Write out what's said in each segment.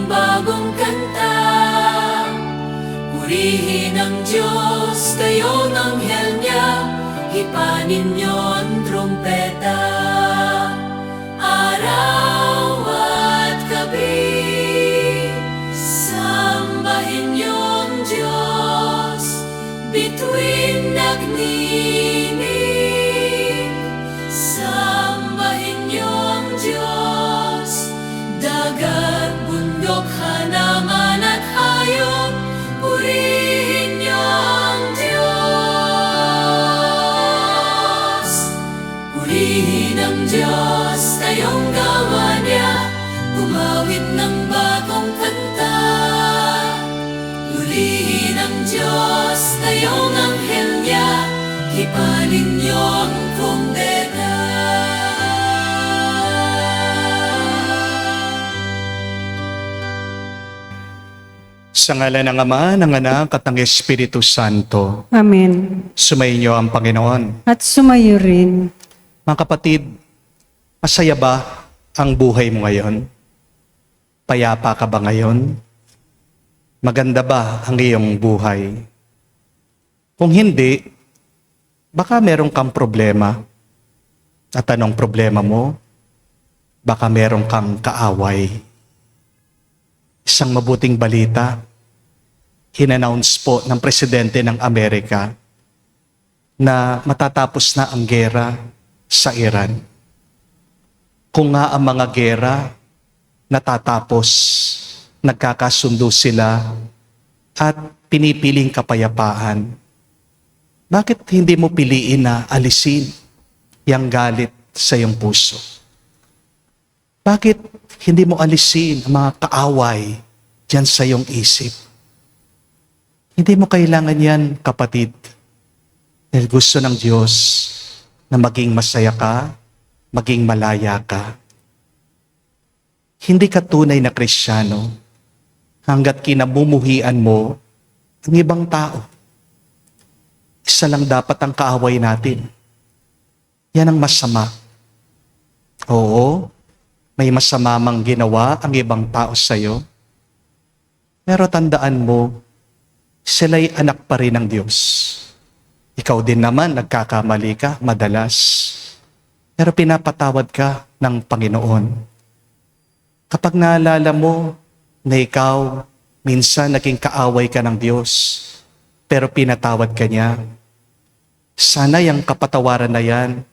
ng bagong kanta. Purihin ang Diyos, kayong anghel niya, hipanin niyo ang trumpeta. Araw at gabi, sambahin niyo ang Diyos, bituin nagninig. Sambahin niyo ang Diyos, dagat, bundok, hanaman at hayop, purihin niyo ang Diyos. Purihin ang Diyos, kayong gawa niya, gumawit ng bagong kanta. Purihin ang Diyos, kayong anghel niya, hipanin niyo ang trumpeta. Sa ngalan ng Ama, ng Anak, at ng Espiritu Santo. Amen. Sumainyo ang Panginoon. At sumayo rin. Mga kapatid, masaya ba ang buhay mo ngayon? Payapa ka ba ngayon? Maganda ba ang iyong buhay? Kung hindi, baka meron kang problema. At anong problema mo? Baka meron kang kaaway. Isang mabuting balita, hinannounce po ng Presidente ng Amerika na matatapos na ang gera sa Iran. Kung nga ang mga gera natatapos, nagkakasundo sila at pinipiling kapayapaan, bakit hindi mo piliin na alisin yung galit sa iyong puso? Bakit hindi mo alisin ang mga kaaway dyan sa iyong isip? Hindi mo kailangan yan, kapatid. Dahil gusto ng Diyos na maging masaya ka, maging malaya ka. Hindi ka tunay na Kristiyano hanggat kinamumuhian mo ang ibang tao. Isa lang dapat ang kaaway natin. Yan ang masama. Oo, may masama mang ginawa ang ibang tao sa iyo. Pero tandaan mo, sila'y anak pa rin ng Diyos. Ikaw din naman, nagkakamali ka madalas. Pero pinapatawad ka ng Panginoon. Kapag naalala mo na ikaw, minsan naging kaaway ka ng Diyos, pero pinatawad ka niya, sana yung kapatawaran na yan,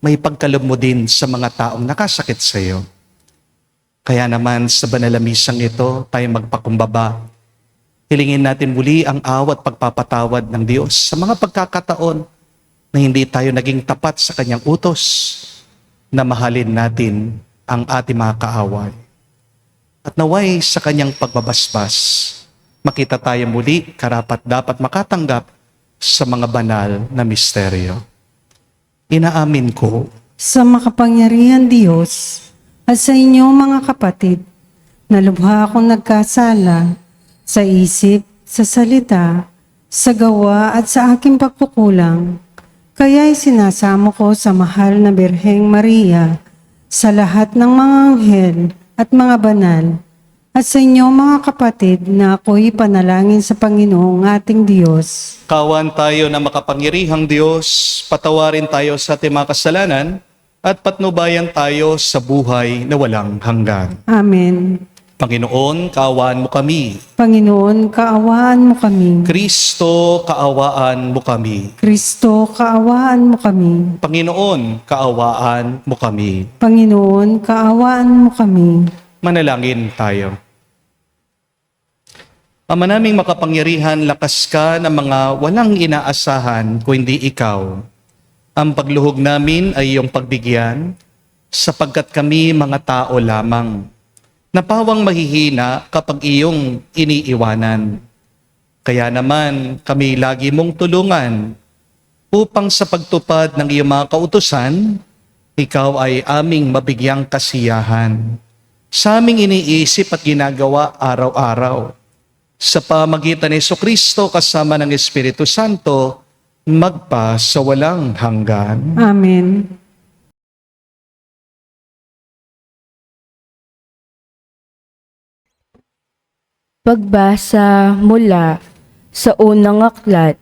may pagkalob mo din sa mga taong nakasakit sa iyo. Kaya naman sa banal na misang ito, tayo magpakumbaba. Hilingin natin muli ang awa at pagpapatawad ng Diyos sa mga pagkakataon na hindi tayo naging tapat sa Kanyang utos na mahalin natin ang ating mga kaaway. At naway sa Kanyang pagbabasbas, makita tayo muli karapat dapat makatanggap sa mga banal na misteryo. Inaamin ko Sa makapangyarihan Diyos at sa inyong mga kapatid, na lubha akong nagkasala sa isip, sa salita, sa gawa at sa aking pagkukulang. Kaya'y sinasamo ko sa mahal na Birheng Maria, sa lahat ng mga anghel at mga banal, at sa inyong mga kapatid na ako'y panalangin sa Panginoong ating Diyos. kawan tayo na makapangyarihang Diyos, patawarin tayo sa ating mga kasalanan, at patnubayan tayo sa buhay na walang hanggan. Amen. Panginoon, kaawaan mo kami. Panginoon, kaawaan mo kami. Kristo, kaawaan mo kami. Kristo, kaawaan mo kami. Panginoon, kaawaan mo kami. Panginoon, kaawaan mo kami. Manalangin tayo. Ama naming makapangyarihan, lakas ka ng mga walang inaasahan kung hindi ikaw. Ang pagluhog namin ay iyong pagbigyan, sapagkat kami mga tao lamang, napawang mahihina kapag iyong iniiwanan. Kaya naman kami lagi mong tulungan upang sa pagtupad ng iyong mga kautusan, ikaw ay aming mabigyang kasiyahan. Sa aming iniisip at ginagawa araw-araw. Sa pamagitan ni Jesucristo kasama ng Espiritu Santo, magpa sa walang hanggan. Amen. Pagbasa mula sa unang aklat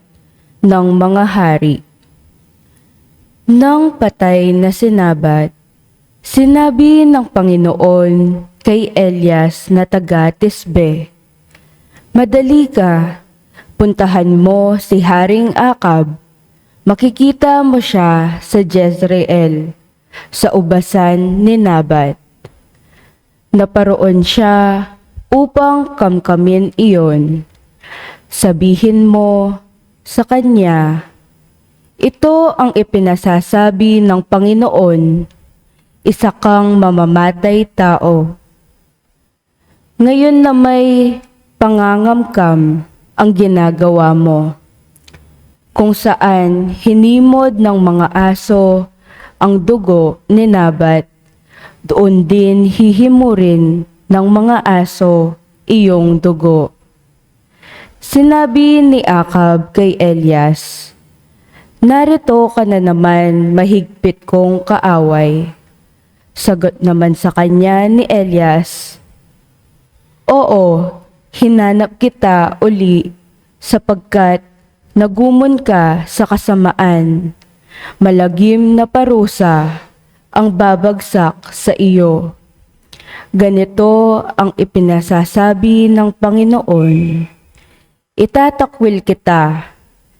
ng mga hari. Nang patay na si Nabat, sinabi ng Panginoon kay Elias na taga Tisbe, "Madali ka, puntahan mo si Haring Akab. Makikita mo siya sa Jezreel, sa ubasan ni Nabat. Naparoon siya upang kamkamin iyon. Sabihin mo sa kanya, ito ang ipinasasabi ng Panginoon, isa kang mamamatay tao. Ngayon na may pangangamkam ang ginagawa mo, kung saan hinimod ng mga aso ang dugo ni Nabat, doon din hihimurin ng mga aso iyong dugo." Sinabi ni Akab kay Elias, "Narito ka na naman, mahigpit kong kaaway." Sagot naman sa kanya ni Elias, "Oo, hinanap kita uli sapagkat nagumon ka sa kasamaan. Malagim na parusa ang babagsak sa iyo. Ganito ang ipinasasabi ng Panginoon, itatakwil kita,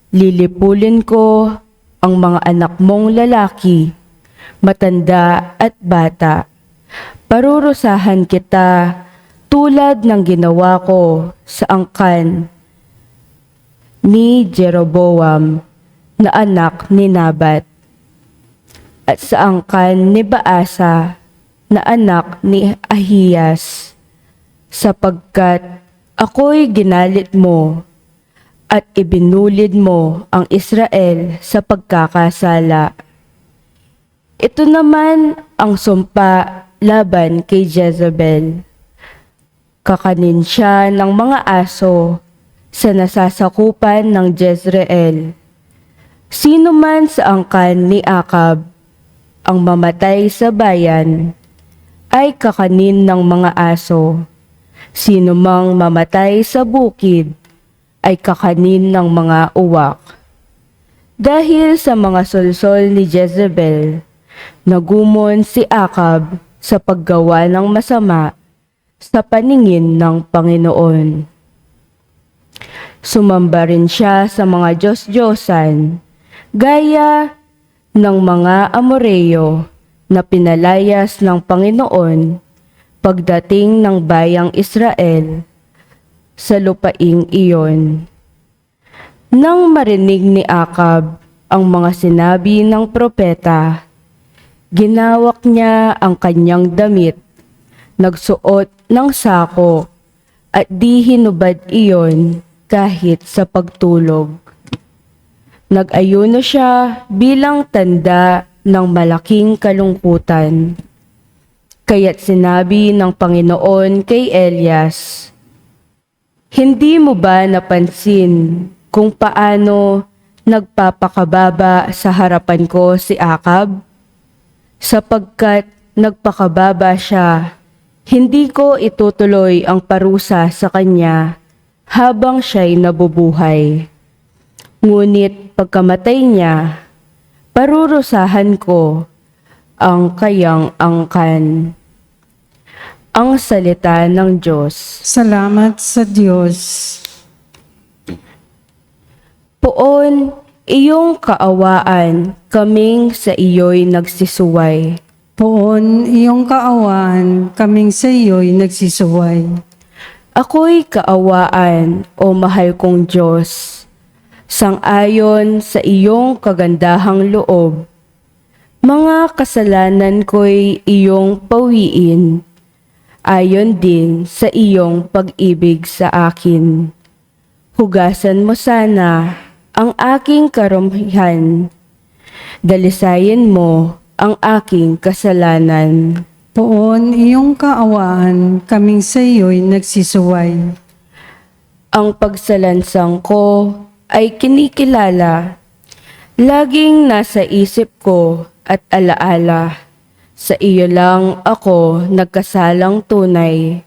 lilipulin ko ang mga anak mong lalaki, matanda at bata. Parurusahan kita tulad ng ginawa ko sa angkan ni Jeroboam na anak ni Nabat at sa angkan ni Baasa na anak ni Ahiyas, sapagkat ako'y ginalit mo at ibinulid mo ang Israel sa pagkakasala. Ito naman ang sumpa laban kay Jezebel. Kakanin siya ng mga aso sa nasasakupan ng Jezreel. Sino man sa angkan ni Akab ang mamatay sa bayan, ay kakanin ng mga aso. Sino mang mamatay sa bukid, ay kakanin ng mga uwak. Dahil sa mga solsol ni Jezebel, nagumon si Akab sa paggawa ng masama sa paningin ng Panginoon. Sumamba rin siya sa mga Diyos-Diyosan, gaya ng mga Amoreyo na pinalayas ng Panginoon pagdating ng bayang Israel sa lupaing iyon. Nang marinig ni Akab ang mga sinabi ng propeta, ginawak niya ang kanyang damit, nagsuot ng sako, at di hinubad iyon kahit sa pagtulog. Nag-ayuno siya bilang tanda ng malaking kalungkutan. Kaya't sinabi ng Panginoon kay Elias, "Hindi mo ba napansin kung paano nagpapakababa sa harapan ko si Akab? Sapagkat nagpakababa siya, hindi ko itutuloy ang parusa sa kanya habang siya'y nabubuhay. Ngunit pagkamatay niya, parurusahan ko ang kayang angkan." Ang salita ng Diyos. Salamat sa Diyos. Poon, iyong kaawaan, kaming sa iyo'y nagsisuway. Poon iyong kaawaan, kaming sa iyo'y nagsisuway. Ako'y kaawaan, o mahal kong Diyos, sang-ayon sa iyong kagandahang loob. Mga kasalanan ko'y iyong pawiin, ayon din sa iyong pag-ibig sa akin. Hugasan mo sana ang aking karumihan, dalisayin mo ang aking kasalanan. Poon iyong kaawaan, kaming sa iyo'y nagsisuway. Ang pagsalansang ko ay kinikilala, laging nasa isip ko at alaala. Sa iyo lang ako nagkasalang tunay,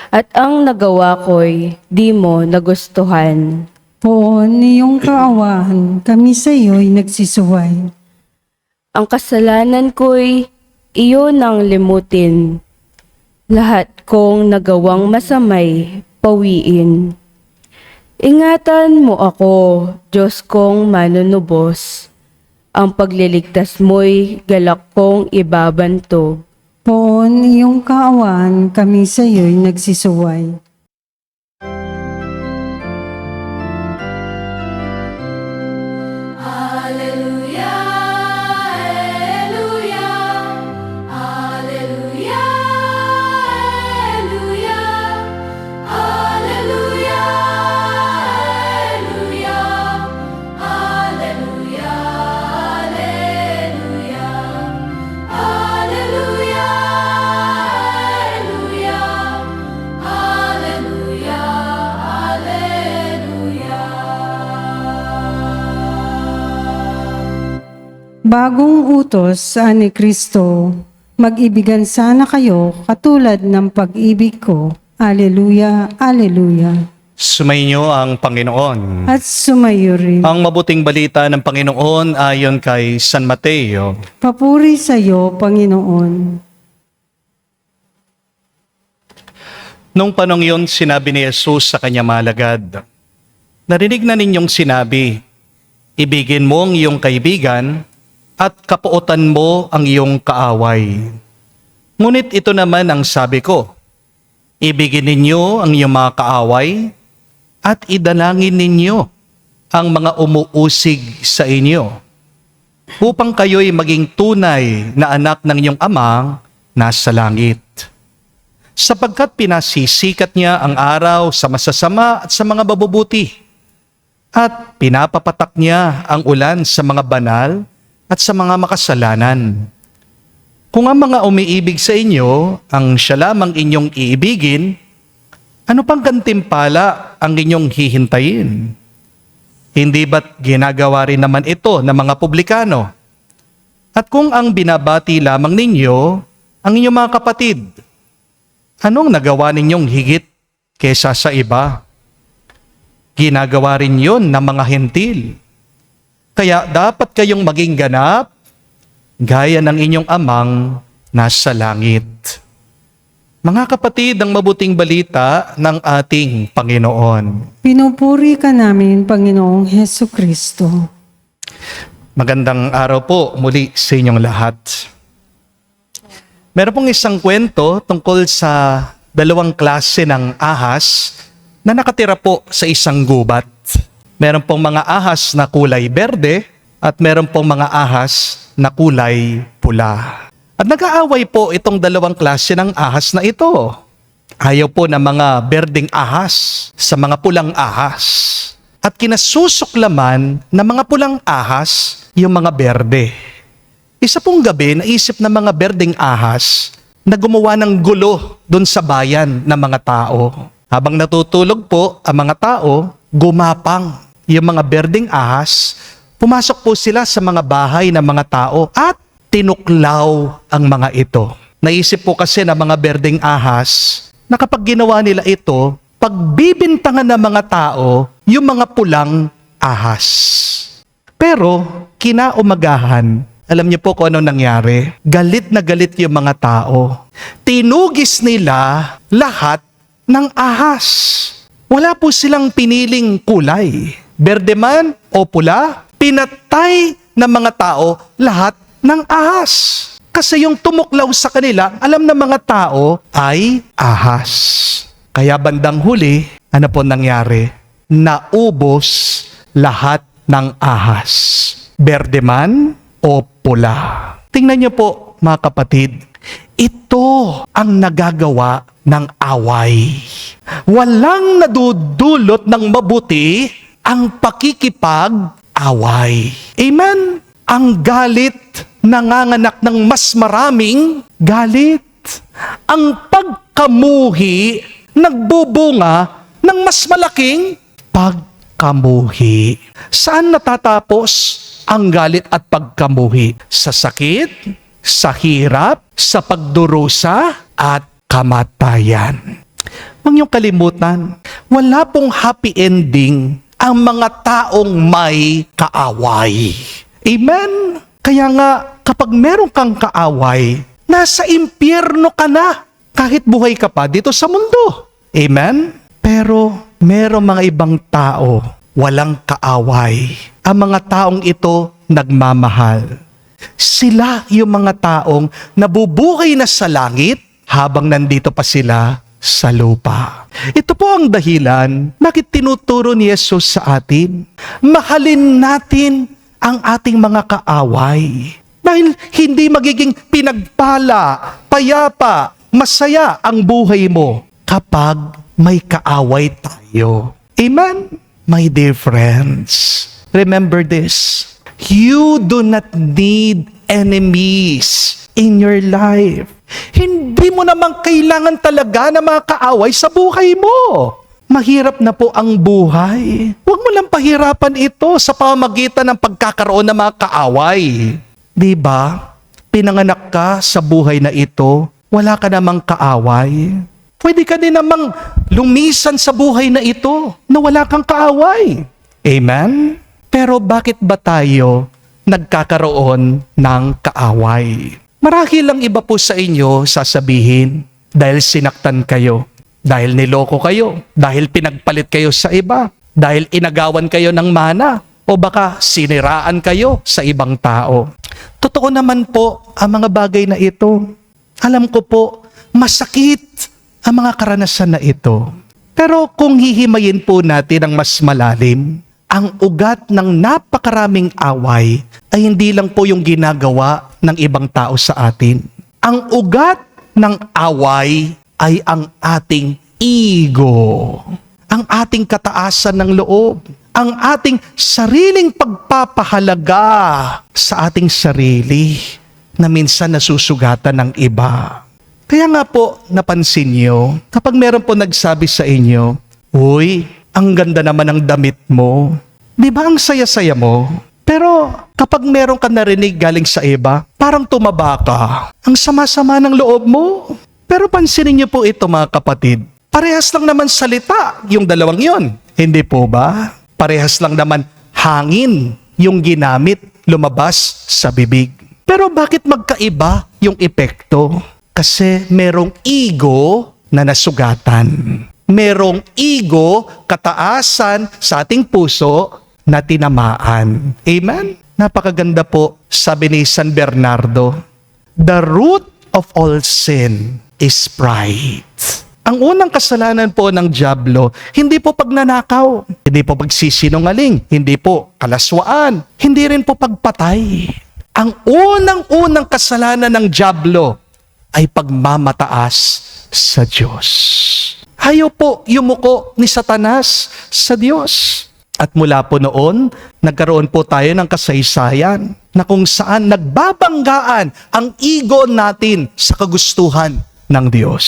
at ang nagawa ko'y di mo nagustuhan. Poon iyong kaawahan, kami sa iyo'y nagsisuway. Ang kasalanan ko'y iyo nang limutin. Lahat kong nagawang masamay, pawiin. Ingatan mo ako, Diyos kong manunubos. Ang pagliligtas mo'y galak kong ibabantog. Poon iyong kaawahan, kami sa iyo'y nagsisuway. Alleluia, Alleluia, Alleluia, Alleluia, Alleluia, Alleluia, Alleluia, Alleluia, Alleluia, Alleluia, Bagong utos sa ni Kristo, mag-ibigan sana kayo katulad ng pag-ibig ko. Alleluia, Alleluia. Sumainyo ang Panginoon. At sumayo rin. Ang mabuting balita ng Panginoon ayon kay San Mateo. Papuri sa iyo, Panginoon. Nung panong yun, sinabi ni Jesus sa kanya malagad, narinig na ninyong sinabi, ibigin mo ang iyong kaibigan at kapuotan mo ang iyong kaaway. Ngunit ito naman ang sabi ko, ibigin ninyo ang iyong mga kaaway at idalangin ninyo ang mga umuusig sa inyo, upang kayo'y maging tunay na anak ng iyong amang nasa langit. Sapagkat pinasisikat niya ang araw sa masasama at sa mga mabubuti, at pinapapatak niya ang ulan sa mga banal at sa mga makasalanan. Kung ang mga umiibig sa inyo ang siya lamang inyong iibigin, ano pang gantimpala ang inyong hihintayin? Hindi ba't ginagawa rin naman ito ng mga publikano? At kung ang binabati lamang ninyo ang inyong mga kapatid, anong nagawa ninyong higit kesa sa iba? Ginagawa rin yun ng mga hentil. Kaya dapat kayong maging ganap, gaya ng inyong amang nasa langit. Mga kapatid, ang mabuting balita ng ating Panginoon. Pinupuri ka namin, Panginoong Heso Kristo. Magandang araw po muli sa inyong lahat. Meron pong isang kwento tungkol sa dalawang klase ng ahas na nakatira po sa isang gubat. Meron pong mga ahas na kulay berde at meron pong mga ahas na kulay pula. At nag-aaway po itong dalawang klase ng ahas na ito. Ayaw po ng mga berdeng ahas sa mga pulang ahas. At kinasusuklaman ng mga pulang ahas yung mga berde. Isa pong gabi, naisip ng mga berdeng ahas na gumawa ng gulo doon sa bayan ng mga tao. Habang natutulog po ang mga tao, gumapang yung mga berdeng ahas, pumasok po sila sa mga bahay ng mga tao at tinuklaw ang mga ito. Naisip po kasi ng mga berdeng ahas na kapag ginawa nila ito, pagbibintangan ng mga tao yung mga pulang ahas. Pero kinaumagahan, alam niyo po kung anong nangyari? Galit na galit yung mga tao. Tinugis nila lahat ng ahas. Wala po silang piniling kulay. Berde man o pula, pinatay ng mga tao lahat ng ahas. Kasi yung tumuklaw sa kanila, alam ng mga tao ay ahas. Kaya bandang huli, ano po nangyari? Naubos lahat ng ahas. Berde man o pula. Tingnan niyo po mga kapatid, ito ang nagagawa ng away. Walang nadudulot ng mabuti ang pakikipag-away. Amen? Ang galit nanganganak ng mas maraming galit. Ang pagkamuhi nagbubunga ng mas malaking pagkamuhi. Saan natatapos ang galit at pagkamuhi? Sa sakit, sa hirap, sa pagdurusa, at kamatayan. Huwag niyong kalimutan, wala pong happy ending ang mga taong may kaaway. Amen? Kaya nga, kapag meron kang kaaway, nasa impyerno ka na kahit buhay ka pa dito sa mundo. Amen? Pero merong mga ibang tao, walang kaaway. Ang mga taong ito nagmamahal. Sila yung mga taong nabubuhay na sa langit habang nandito pa sila sa lupa. Ito po ang dahilan bakit tinuturo ni Jesus sa atin. Mahalin natin ang ating mga kaaway. Dahil hindi magiging pinagpala, payapa, masaya ang buhay mo kapag may kaaway tayo. Amen? My dear friends, remember this. You do not need enemies in your life. Hindi mo naman kailangan talaga na mga kaaway sa buhay mo. Mahirap na po ang buhay. Huwag mo lang pahirapan ito sa pamamagitan ng pagkakaroon ng mga kaaway. Di ba? Pinanganak ka sa buhay na ito, wala ka namang kaaway. Pwede ka din namang lumisan sa buhay na ito na wala kang kaaway. Amen? Pero bakit ba tayo nagkakaroon ng kaaway? Marahil lang iba po sa inyo sasabihin, dahil sinaktan kayo, dahil niloko kayo, dahil pinagpalit kayo sa iba, dahil inagawan kayo ng mana, o baka siniraan kayo sa ibang tao. Totoo naman po ang mga bagay na ito. Alam ko po, masakit ang mga karanasan na ito. Pero kung hihimayin po natin ang mas malalim, ang ugat ng napakaraming away ay hindi lang po yung ginagawa ng ibang tao sa atin. Ang ugat ng away ay ang ating ego, ang ating kataasan ng loob, ang ating sariling pagpapahalaga sa ating sarili na minsan nasusugatan ng iba. Kaya nga po, napansin nyo, kapag meron po nagsabi sa inyo, "Uy, ang ganda naman ng damit mo." Di ba ang saya-saya mo? Pero kapag meron ka narinig galing sa iba, parang tumaba ka. Ang sama-sama ng loob mo. Pero pansinin niyo po ito mga kapatid. Parehas lang naman salita yung dalawang yon. Hindi po ba? Parehas lang naman hangin yung ginamit lumabas sa bibig. Pero bakit magkaiba yung epekto? Kasi merong ego na nasugatan. Merong ego, kataasan sa ating puso na tinamaan. Amen? Napakaganda po, sabi ni San Bernardo, the root of all sin is pride. Ang unang kasalanan po ng dyablo, hindi po pagnanakaw, hindi po pagsisinungaling, hindi po kalaswaan, hindi rin po pagpatay. Ang unang-unang kasalanan ng dyablo ay pagmamataas sa Diyos. Ayaw po yumuko ni Satanas sa Diyos. At mula po noon, nagkaroon po tayo ng kasaysayan na kung saan nagbabanggaan ang ego natin sa kagustuhan ng Diyos.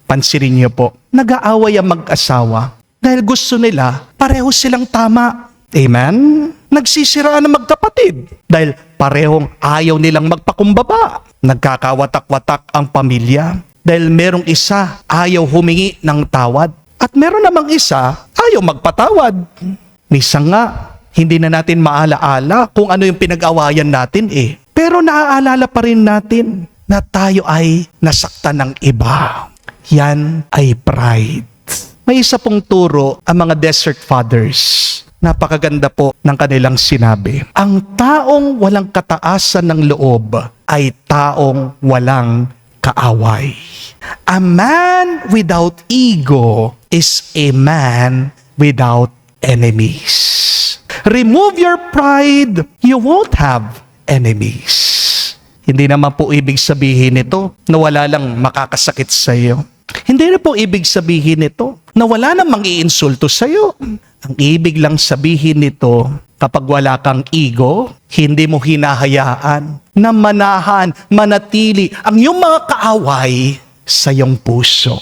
Pansinin niyo po, nag-aaway ang mag-asawa dahil gusto nila pareho silang tama. Amen? Nagsisiraan ang magkapatid dahil parehong ayaw nilang magpakumbaba. Nagkakawatak-watak ang pamilya dahil merong isa ayaw humingi ng tawad at meron namang isa ayaw magpatawad. Minsan nga, hindi na natin maalaala kung ano yung pinag-awayan natin eh. Pero naaalala pa rin natin na tayo ay nasaktan ng iba. Yan ay pride. May isa pong turo ang mga desert fathers. Napakaganda po ng kanilang sinabi. Ang taong walang kataasan ng loob ay taong walang kaaway. A man without ego is a man without enemies. Remove your pride, you won't have enemies. Hindi naman po ibig sabihin nito na wala lang makakasakit sa iyo. Hindi na po ibig sabihin nito na wala namang iinsulto sa iyo. Ang ibig lang sabihin nito, kapag wala kang ego, hindi mo hinahayaan na manahan, manatili ang iyong mga kaaway sa iyong puso.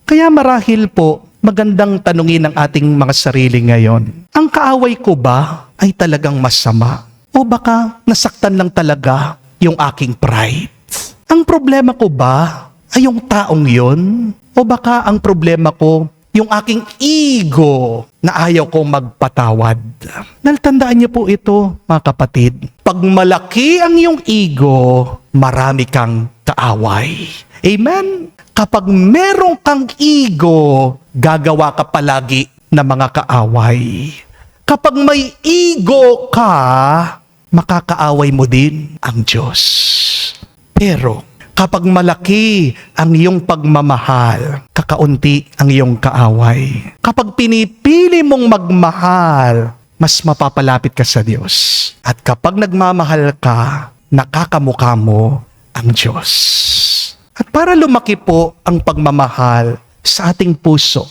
Kaya marahil po, magandang tanungin ng ating mga sarili ngayon. Ang kaaway ko ba ay talagang masama? O baka nasaktan lang talaga yung aking pride? Ang problema ko ba ay yung taong yon? O baka ang problema ko, yung aking ego na ayaw kong magpatawad. Naltandaan niyo po ito, mga kapatid. Pag malaki ang iyong ego, marami kang kaaway. Amen? Kapag meron kang ego, gagawa ka palagi ng mga kaaway. Kapag may ego ka, makakaaway mo din ang Diyos. Pero, kapag malaki ang iyong pagmamahal, kakaunti ang iyong kaaway. Kapag pinipili mong magmahal, mas mapapalapit ka sa Diyos. At kapag nagmamahal ka, nakakamukha mo ang Diyos. At para lumaki po ang pagmamahal sa ating puso,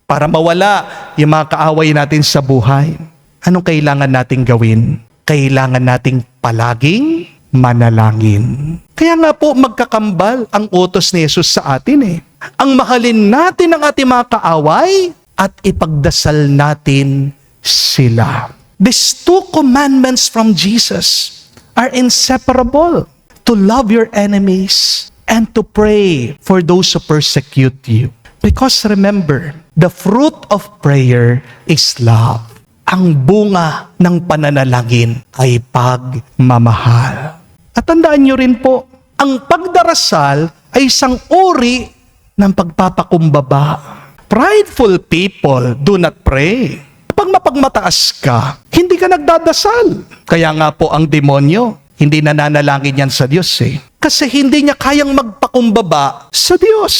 para mawala yung mga kaaway natin sa buhay, anong kailangan nating gawin? Kailangan nating palaging manalangin. Kaya nga po magkakambal ang utos ni Jesus sa atin eh. Ang mahalin natin ang ating mga kaaway at ipagdasal natin sila. These two commandments from Jesus are inseparable. To love your enemies and to pray for those who persecute you. Because remember, the fruit of prayer is love. Ang bunga ng pananalangin ay pagmamahal. At tandaan nyo rin po, ang pagdarasal ay isang uri ng pagpapakumbaba. Prideful people do not pray. Kapag mapagmataas ka, hindi ka nagdadasal. Kaya nga po ang demonyo, hindi nananalangin yan sa Diyos eh. Kasi hindi niya kayang magpakumbaba sa Diyos.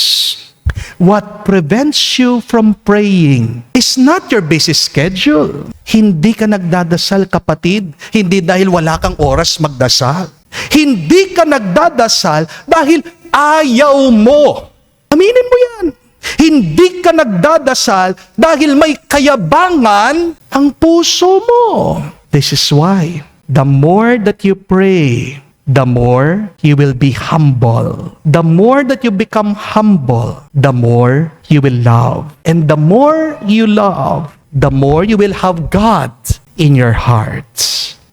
What prevents you from praying is not your busy schedule. Hindi ka nagdadasal, kapatid, hindi dahil wala kang oras magdasal. Hindi ka nagdadasal dahil ayaw mo. Aminin mo yan. Hindi ka nagdadasal dahil may kayabangan ang puso mo. This is why, the more that you pray, the more you will be humble. The more that you become humble, the more you will love. And the more you love, the more you will have God in your heart.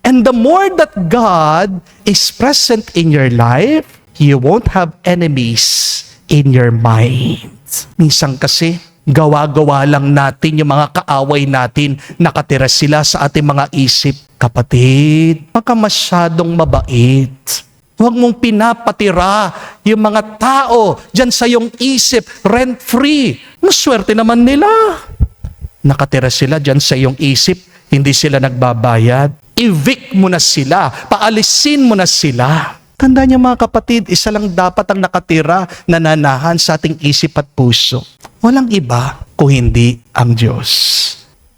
And the more that God is present in your life, you won't have enemies in your mind. Minsan kasi, gawa-gawa lang natin yung mga kaaway natin, nakatira sila sa ating mga isip. Kapatid, baka masyadong mabait. Huwag mong pinapatira yung mga tao dyan sa iyong isip, rent-free. Maswerte naman nila. Nakatira sila dyan sa iyong isip, hindi sila nagbabayad. Evict mo na sila, paalisin mo na sila. Tandaan niyo mga kapatid, isa lang dapat ang nakatira, nananahan sa ating isip at puso. Walang iba kung hindi ang Diyos.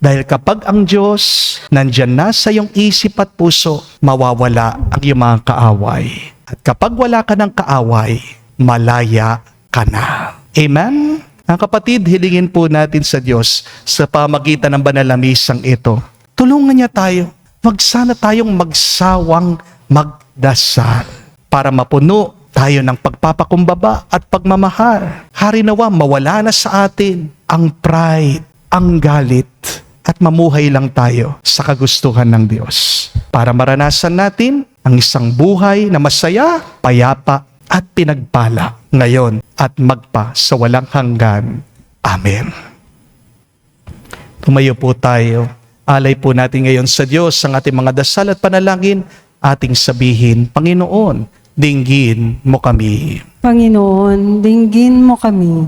Dahil kapag ang Diyos nandyan na sa iyong isip at puso, mawawala ang iyong mga kaaway. At kapag wala ka ng kaaway, malaya ka na. Amen? Mga kapatid, hilingin po natin sa Diyos sa pamagitan ng banal na misang ito. Tulungan niya tayo. Wag sana tayong magsawang magdasal para mapuno tayo ng pagpapakumbaba at pagmamahal. Harinawa, mawala na sa atin ang pride, ang galit, at mamuhay lang tayo sa kagustuhan ng Diyos para maranasan natin ang isang buhay na masaya, payapa, at pinagpala ngayon at magpa sa walang hanggan. Amen. Tumayo po tayo. Alay po natin ngayon sa Diyos ang ating mga dasal at panalangin. Ating sabihin, Panginoon, dinggin mo kami. Panginoon, dinggin mo kami.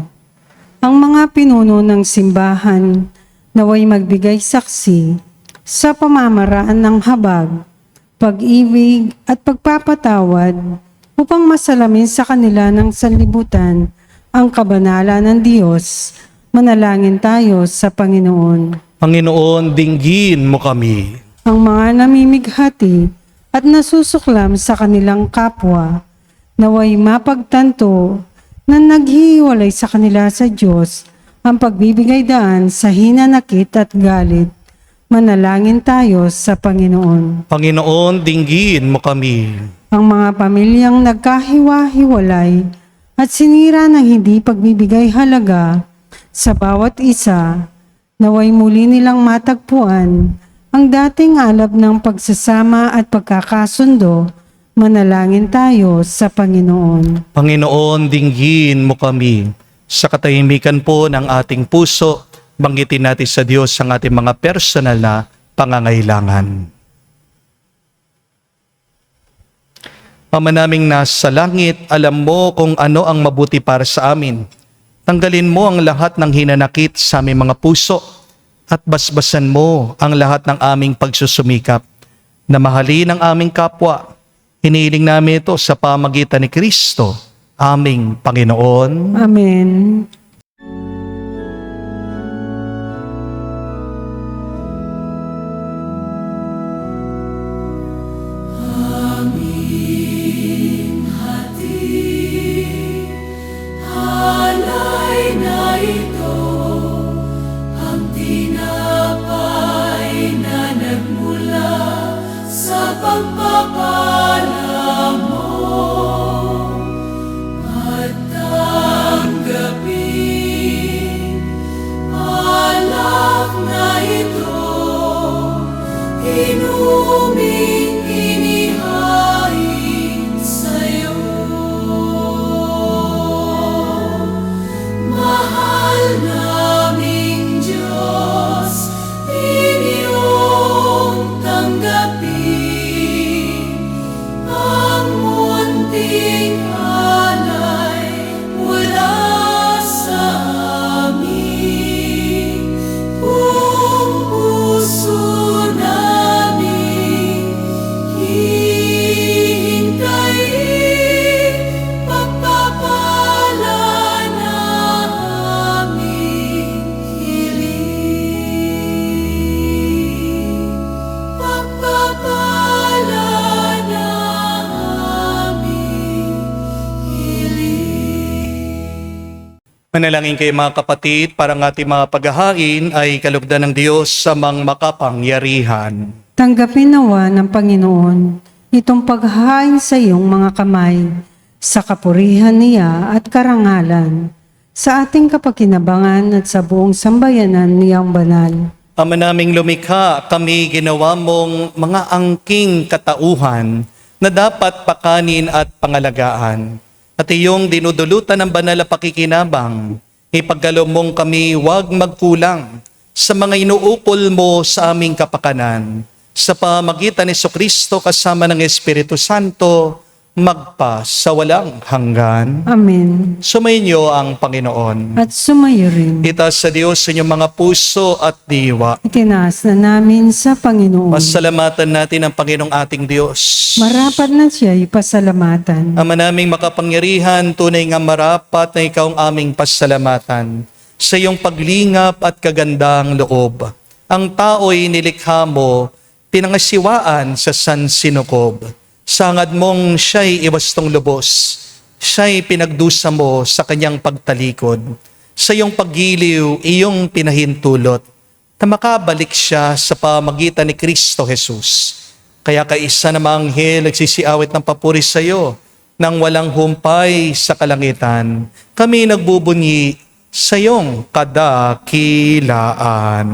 Ang mga pinuno ng simbahan naway magbigay saksi sa pamamaraan ng habag, pag-ibig at pagpapatawad upang masalamin sa kanila ng sanlibutan ang kabanalan ng Diyos. Manalangin tayo sa Panginoon. Panginoon, dinggin mo kami. Ang mga namimighati at nasusuklam sa kanilang kapwa, naway mapagtanto na naghihiwalay sa kanila sa Diyos ang pagbibigay daan sa hinanakit at galit. Manalangin tayo sa Panginoon. Panginoon, dinggin mo kami. Ang mga pamilyang nagkahiwa-hiwalay at sinira ng hindi pagbibigay halaga sa bawat isa, naway muli nilang matagpuan ang dating alab ng pagsasama at pagkakasundo Manalangin tayo sa Panginoon. Panginoon, dinggin mo kami. Sa katahimikan po ng ating puso, banggitin natin sa Diyos ang ating mga personal na pangangailangan. Ama naming nasa langit, alam mo kung ano ang mabuti para sa amin. Tanggalin mo ang lahat ng hinanakit sa aming mga puso at basbasan mo ang lahat ng aming pagsusumikap na mahalin ang aming kapwa. Hinihiling namin ito sa pamagitan ni Kristo, aming Panginoon. Amen. Alay na ito, ang tinapay na nagmula sa pagpapala mo. At tanggapin, alak na ito, inuming inihain sa'yo. Mahal naming Diyos, inyong tanggapin ang munting alay mula sa amin. Buong puso namin hihintayin, pagpapala na aming hiling. Pagpapala na aming hiling. Manalangin kayo mga kapatid para ang ating mga paghahain ay kalugdan ng Diyos sa mga makapangyarihan. Tanggapin nawa ng Panginoon itong paghahain sa iyong mga kamay, sa kapurihan niya at karangalan, sa ating kapakinabangan at sa buong sambayanan niyang banal. Ama naming lumikha, kami ginawa mong mga angking katauhan na dapat pakanin at pangalagaan. At iyong dinudulutan ng banal na pakikinabang, ipagkaloob mong kami huwag magkulang sa mga inuukol mo sa aming kapakanan. Sa pamagitan ni Jesucristo kasama ng Espiritu Santo, magpa sa walang hanggan. Amen. Sumainyo ang Panginoon. At sumayo rin. Itaas sa Diyos sa inyong mga puso at diwa. Itinaas na namin sa Panginoon. Pasalamatan natin ang Panginoong ating Diyos. Marapat na siya ipasalamatan. Ama naming makapangyarihan, tunay nga marapat na ikaw ang aming pasalamatan. Sa iyong paglingap at kagandang loob, ang tao'y nilikha mo, pinangasiwaan sa sansinukob. Sangad mong siya'y iwastong lubos, siya'y pinagdusa mo sa kanyang pagtalikod. Sa iyong paggiliw, iyong pinahintulot, na makabalik siya sa pamagitan ni Kristo Jesus. Kaya kaisa na mga anghel nagsisiawit ng papuri sa iyo, nang walang humpay sa kalangitan, kami nagbubunyi sa iyong kadakilaan.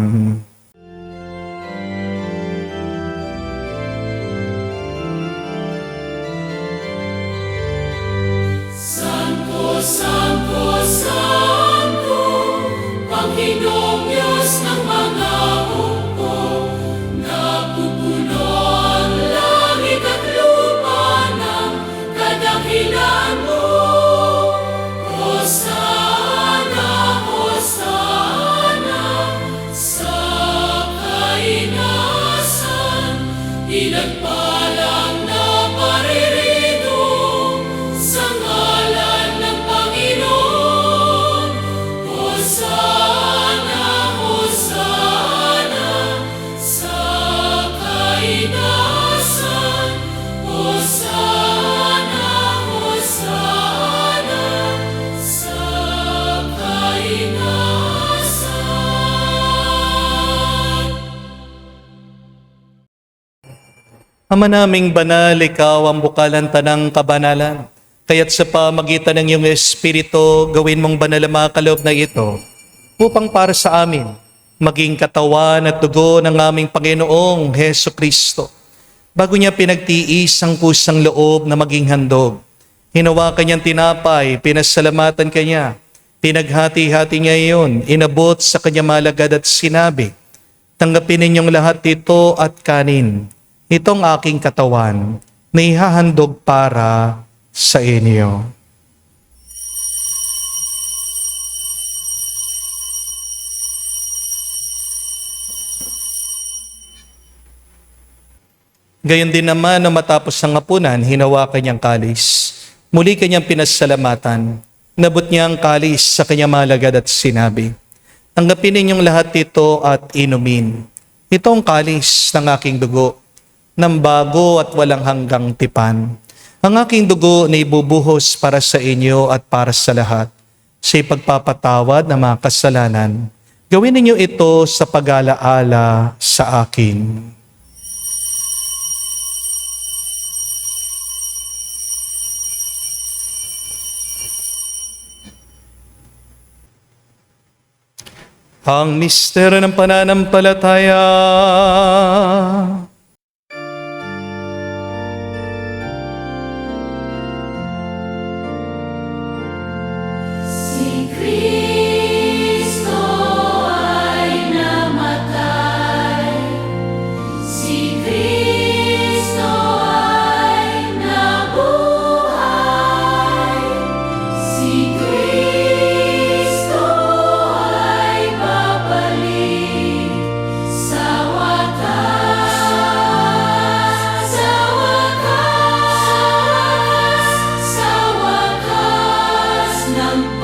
Santo, Santo, Santo, Panginoong Diyos ng mga hukbo, napupuno ang langit at lupa ng kadakilaan mo. Hosana, Hosana, sa kainasan, pinagpalang na paririto sa ngalan ng Panginoon. Hosana, Hosana, sa kainasan. Hosana, Hosana, sa kainasan. Ama naming banal, ikaw ang bukalan tanang kabanalan. Kaya't sa pamagitan ng iyong Espiritu, gawin mong banal ang mga kaloob na ito, upang para sa amin, maging katawan at dugo ng aming Panginoong Heso Kristo. Bago niya pinagtiis ang kusang loob na maging handog, hinawakan niyang tinapay, pinasalamatan kanya, pinaghati-hati niya iyon, inabot sa kanya malagad at sinabi, "Tanggapin ninyong lahat ito at kanin. Itong aking katawan na ihahandog para sa inyo." Gayon din naman na matapos ang hapunan, hinawakan niyang kalis. Muli kanyang pinasalamatan. Nabot niya ang kalis sa kanyang malagad at sinabi, "Tanggapin ninyong lahat ito at inumin. Ito ang kalis ng aking dugo, ng bago at walang hanggang tipan. Ang aking dugo na ibubuhos para sa inyo at para sa lahat, sa ipagpapatawad ng mga kasalanan. Gawin ninyo ito sa pag-alaala sa akin." Ang misteryo ng pananampalataya. Si Kristo ay namatay, si Kristo ay nabuhay, si Kristo ay babalik sa wakas, sa wakas ng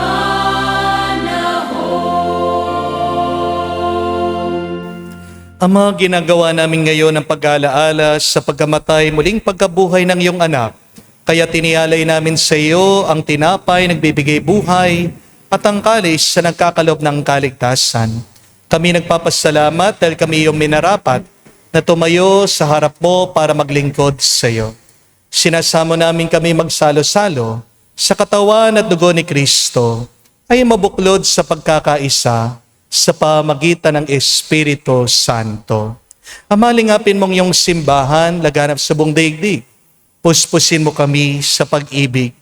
Ama, ginagawa namin ngayon ang pag-aalaala sa pagkamatay muling pagkabuhay ng iyong anak. Kaya tinialay namin sa iyo ang tinapay nagbibigay buhay at ang kalis sa nagkakalob ng kaligtasan. Kami nagpapasalamat dahil kami iyong minarapat na tumayo sa harap mo para maglingkod sa iyo. Sinasamo namin kami magsalo-salo sa katawan at dugo ni Kristo ay mabuklod sa pagkakaisa sa pamagitan ng Espiritu Santo. Amalingapin mong iyong simbahan laganap sa buong daigdig. Puspusin mo kami sa pag-ibig.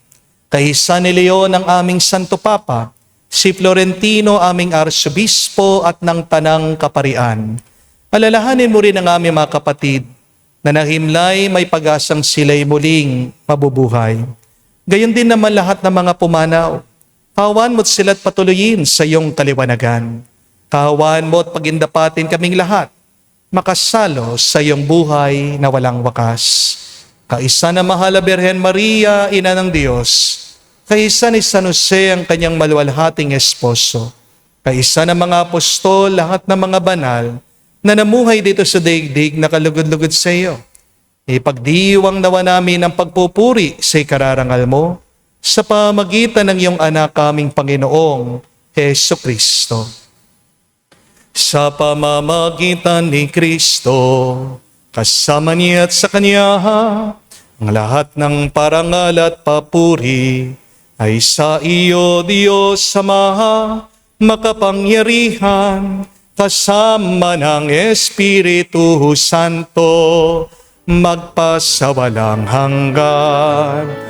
Kay San Leon ang aming Santo Papa, si Florentino aming Arsobispo at ng Tanang Kaparian. Alalahanin mo rin ang aming mga kapatid na nahimlay may pag-asang sila'y muling mabubuhay. Gayon din naman lahat ng mga pumanaw. Kawan mo't sila't patuloyin sa iyong kaliwanagan. Kawan mo at pagindapatin kaming lahat, makasalo sa iyong buhay na walang wakas. Kaisa na mahal na Birhen Maria, Ina ng Diyos, kaisa ni San Jose ang kanyang maluwalhating esposo, kaisa ng mga apostol, lahat ng mga banal na namuhay dito sa daigdig na kalugod-lugod sa iyo. Ipagdiwang nawa namin ang pagpupuri sa ikararangal mo sa pamagitan ng iyong anak kaming Panginoong Hesu Kristo. Sa pamamagitan ni Kristo, kasama niya at sa Kanya, ang lahat ng parangal at papuri ay sa iyo, Diyos Ama, makapangyarihan, kasama ng Espiritu Santo, magpasawalang hanggan.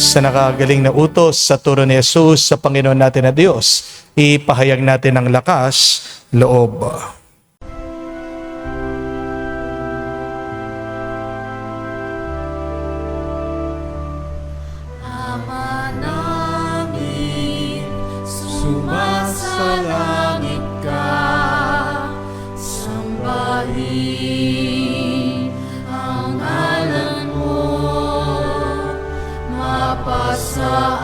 Sa nakagaling na utos sa turo ni Jesus sa Panginoon natin na Diyos, ipahayag natin ang lakas, loob. Ama namin, sumasalangit ka, sambahin ang ngalan mo, mapasa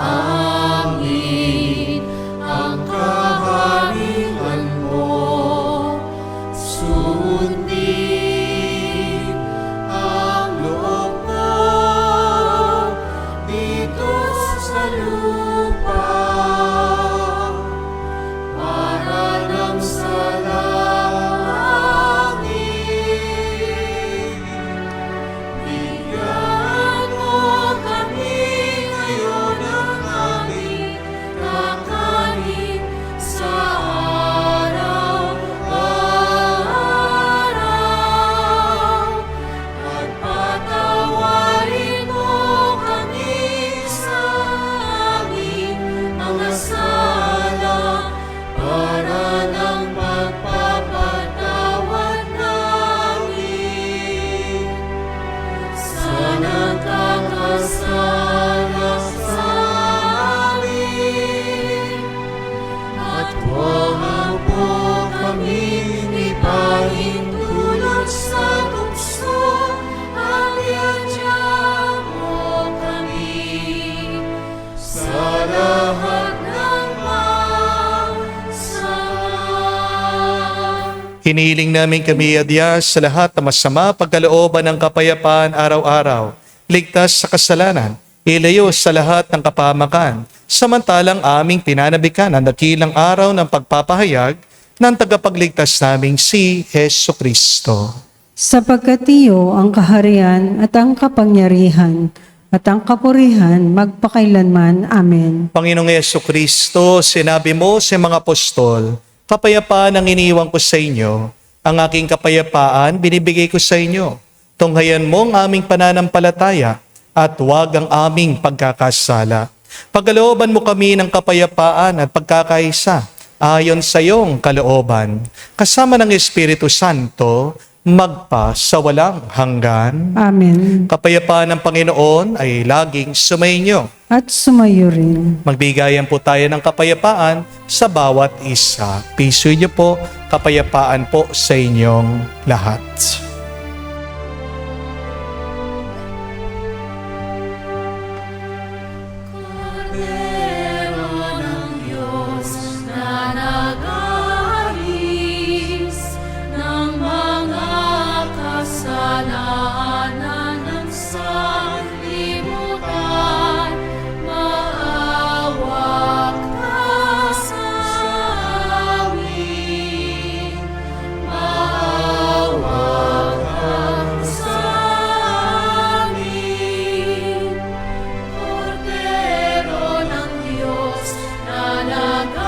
amin ang kaharian mo, sundin ang loob mo dito sa lupa para nang sa langit. Huwag mo kaming ipahintulot sa tukso, at iadya mo kami sa lahat ng masama. Hinihiling namin kami, Adya, sa lahat ng masama, pagkalooban ng kapayapaan araw-araw, ligtas sa kasalanan, ilayo sa lahat ng kapahamakan, samantalang aming pinanabikan ang dakilang araw ng pagpapahayag ng tagapagligtas naming si Hesu Kristo. Sapagkat iyo ang kaharian at ang kapangyarihan at ang kapurihan magpakailanman. Amen. Panginoong Hesu Kristo, sinabi mo sa mga apostol, kapayapaan ang iniiwan ko sa inyo, ang aking kapayapaan binibigay ko sa inyo. Tunghayan mo ang aming pananampalataya at huwag ang aming pagkakasala. Pagkalooban mo kami ng kapayapaan at pagkakaisa ayon sa iyong kalooban, kasama ng Espiritu Santo, magpa sa walang hanggan. Amen. Kapayapaan ng Panginoon ay laging sumainyo. At sumayo rin. Magbigayan po tayo ng kapayapaan sa bawat isa. Piso niyo po, kapayapaan po sa inyong lahat. Kordero ng Diyos na nag-aalis ng mga kasalanan ng sanlibutan, maawa ka sa amin. Maawa ka sa amin. Kordero ng Diyos na nag-aalis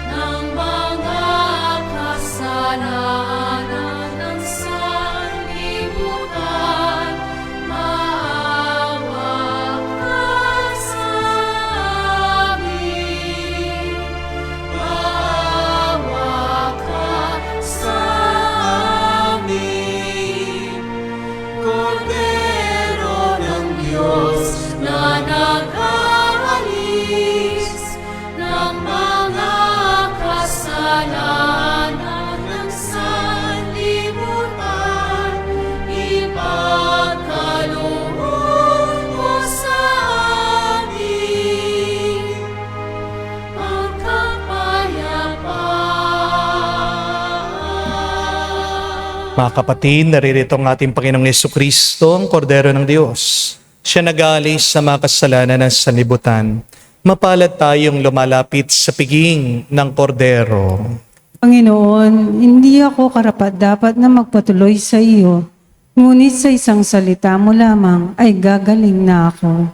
ng mga kasalanan ng sanlibutan, maawa ka sa amin. Maawa ka sa amin. Kordero ng Diyos na nag-aalis ng mga kasalanan ng sanlibutan, ipagkaloob mo sa amin ang kapayapaan. Mga kapatid, naririto ang ating Panginoong Jesucristo, ang Kordero ng Diyos. Siya nag-aalis sa mga kasalanan ng sanlibutan. Mapalad tayong lumalapit sa piging ng Kordero. Panginoon, hindi ako karapat-dapat na magpatuloy sa iyo, ngunit sa isang salita mo lamang ay gagaling na ako.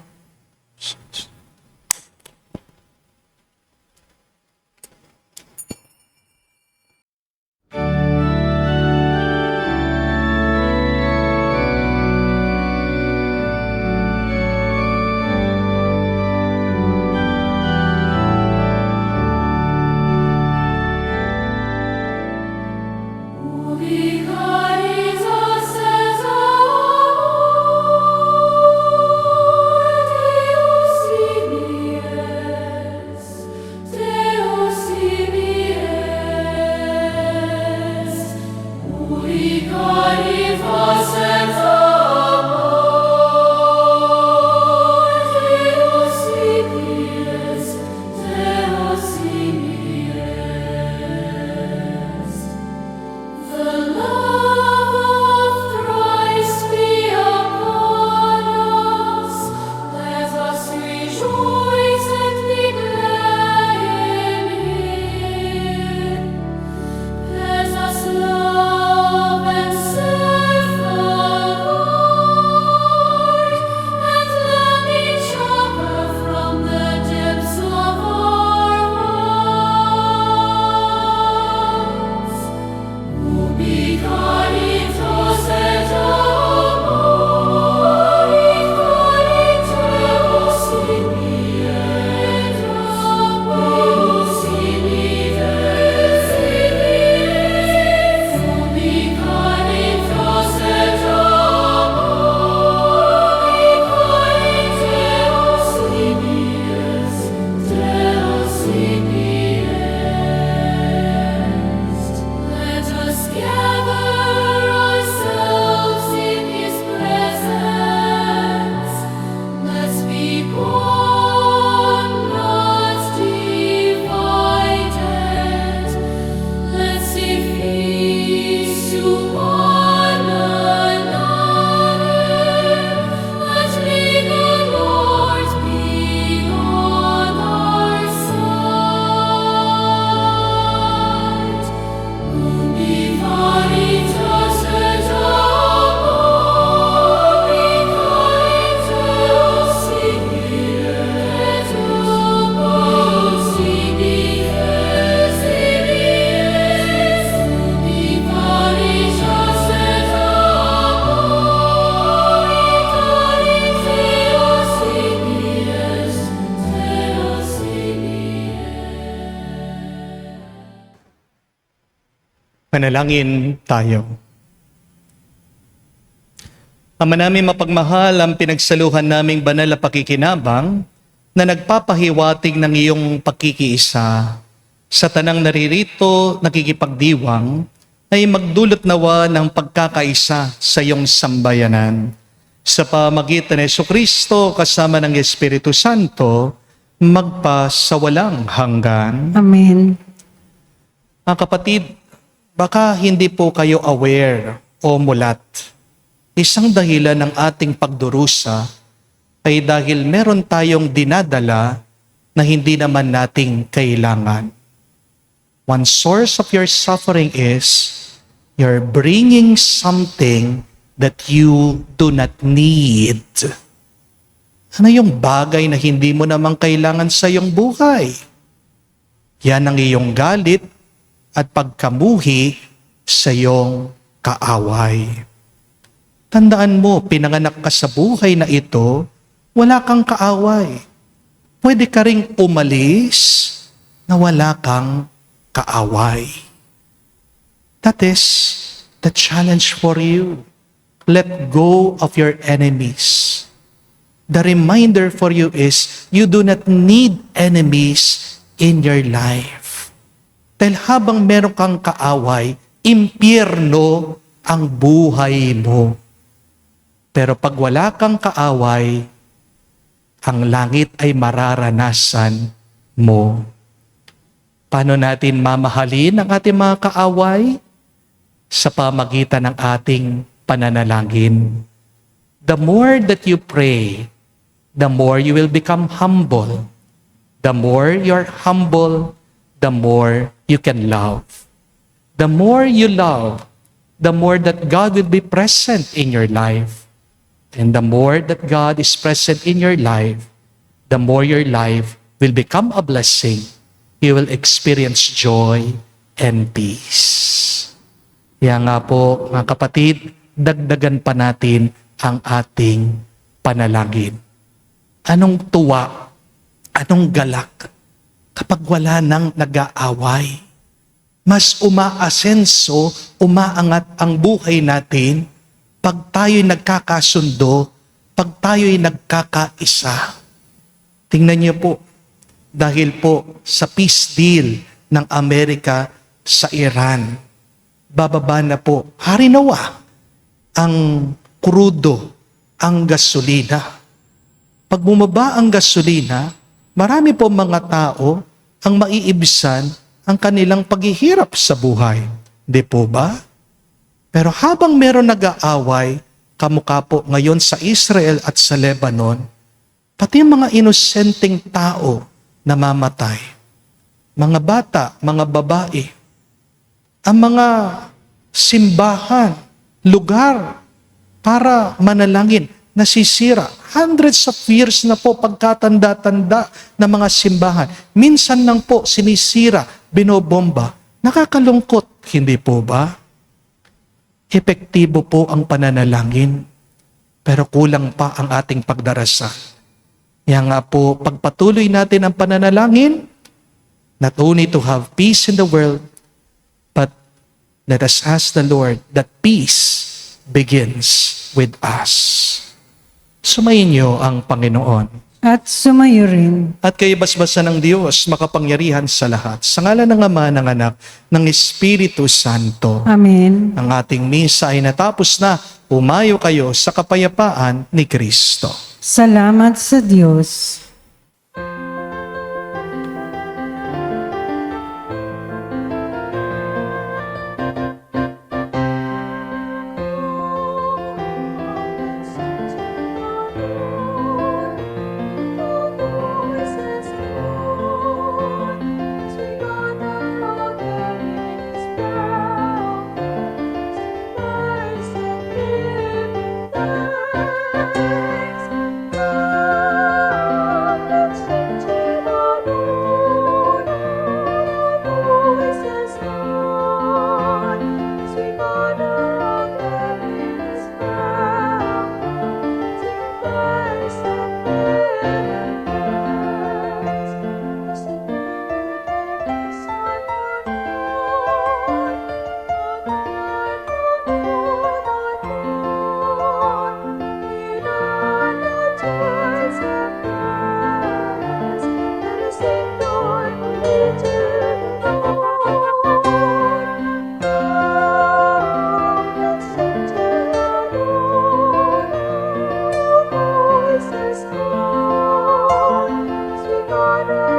우리가 잊었으소 Manalangin tayo. Ama namin mapagmahal, ang pinagsaluhan naming banal na pakikinabang na nagpapahiwatig ng iyong pagkikiisa sa tanang naririto, nakikipagdiwang, ay magdulot nawa ng pagkakaisa sa iyong sambayanan. Sa pamagitan ni Jesucristo kasama ng Espiritu Santo, magpasawalang hanggan. Amen. Mga kapatid, baka hindi po kayo aware o mulat. Isang dahilan ng ating pagdurusa ay dahil meron tayong dinadala na hindi naman nating kailangan. One source of your suffering is you're bringing something that you do not need. Ano yung bagay na hindi mo namang kailangan sa iyong buhay? Yan ang iyong galit at pagkamuhi sa iyong kaaway. Tandaan mo, pinanganak ka sa buhay na ito, wala kang kaaway. Pwede ka ring umalis na wala kang kaaway. That is the challenge for you. Let go of your enemies. The reminder for you is you do not need enemies in your life. Dahil habang meron kang kaaway, impyerno ang buhay mo. Pero pag wala kang kaaway, ang langit ay mararanasan mo. Paano natin mamahalin ang ating mga kaaway? Sa pamagitan ng ating pananalangin. The more that you pray, the more you will become humble. The more you're humble, the more you can love. The more you love, the more that God will be present in your life. And the more that God is present in your life, the more your life will become a blessing. You will experience joy and peace. Kaya nga po, mga kapatid, dagdagan pa natin ang ating panalangin. Anong tuwa, anong galak kapag wala nang nag-aaway? Mas umaasenso, umaangat ang buhay natin pag tayo'y nagkakasundo, pag tayo'y nagkakaisa. Tingnan niyo po, dahil po sa peace deal ng Amerika sa Iran, bababa na po, harinawa, ang krudo, ang gasolina. Pag bumaba ang gasolina, marami po mga tao ang maiibsan ang kanilang paghihirap sa buhay. Di po ba? Pero habang meron nag-aaway, kamukha po ngayon sa Israel at sa Lebanon, pati yung mga inosenteng tao namamatay. Mga bata, mga babae, ang mga simbahan, lugar para manalangin, nasisira. Hundreds of years na po pagkatanda-tanda ng mga simbahan. Minsan lang po sinisira, binobomba. Nakakalungkot, hindi po ba? Epektibo po ang pananalangin, pero kulang pa ang ating pagdarasal. Kaya nga po, pagpatuloy natin ang pananalangin, not only to have peace in the world, but let us ask the Lord that peace begins with us. Sumayin niyo ang Panginoon. At sumayo rin. At kayo basbasa ng Diyos, makapangyarihan sa lahat. Sa ngalan ng Ama, ng Anak, ng Espiritu Santo. Amen. Ang ating misa ay natapos na. Pumayo kayo sa kapayapaan ni Kristo. Salamat sa Diyos. Lord.